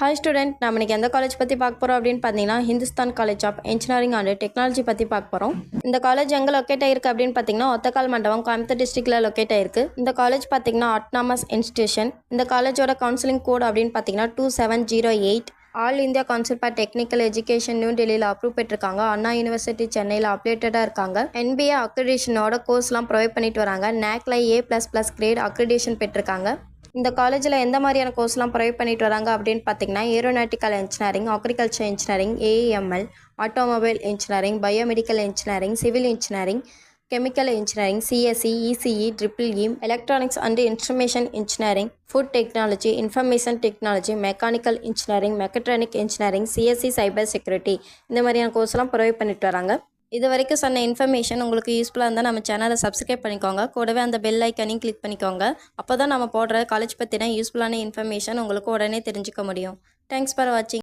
Hi student, நம்ம இன்றைக்கி எந்த காலேஜ் பற்றி பார்க்க போகிறோம் அப்படின்னு பார்த்தீங்கன்னா Hindustan college of engineering and technology பற்றி பார்க்க போகிறோம். இந்த காலேஜ் எங்கே லொக்கேட் ஆயிருக்கு அப்படின்னு பார்த்தீங்கன்னா ஒத்தக்கால் மண்டபம், கோயம்புத்தூர் டிஸ்ட்ரிக்டில் லொக்கேட் ஆயிருக்கு. இந்த காலேஜ் பார்த்தீங்கன்னா அட்டானமஸ் இன்ஸ்டிடியூஷன். இந்த காலேஜோட கவுன்சிலிங் கோட் அப்படின்னு பார்த்தீங்கன்னா 2708. All India council for technical education new டெல்லியில் அப்ரூவ் பெற்றிருக்காங்க. அண்ணா யூனிவர்சிட்டி சென்னையில் அப்டேட்டடாக இருக்காங்க. NBA அக்ரிடேஷனோட கோர்ஸ்லாம் ப்ரொவைட் பண்ணிட்டு வராங்க. NACல A++ கிரேட் அக்ரிடேஷன் பெற்றிருக்காங்க. இந்த காலேஜில் எந்த மாதிரியான கோர்ஸ்லாம் ப்ரொவைட் பண்ணிட்டு வராங்க அப்படின்னு பார்த்தீங்கன்னா aeronautical engineering, agriculture engineering, AEML, automobile engineering, biomedical engineering, civil engineering, chemical engineering, CSE, ECE, EEE, electronics and instrumentation engineering, food technology, information technology, mechanical engineering, mechatronic engineering, CSE, cyber security, இந்த மாதிரியான கோர்ஸ்லாம் provide பண்ணிட்டு வராங்க. இது வரைக்கும் சொன்ன information உங்களுக்கு யூஸ்ஃபுல்லாக இருந்தால் நம்ம சேனலை சப்ஸ்கிரைப் பண்ணிக்கோங்க. கூடவே அந்த பெல் ஐக்கனையும் கிளிக் பண்ணிக்கோங்க. அப்போ தான் நம்ம போடுற காலேஜ் பற்றின யூஸ்ஃபுல்லான இன்ஃபர்மேஷன் உங்களுக்கு உடனே தெரிஞ்சுக்க முடியும். தேங்க்ஸ் ஃபார் வாட்சிங்.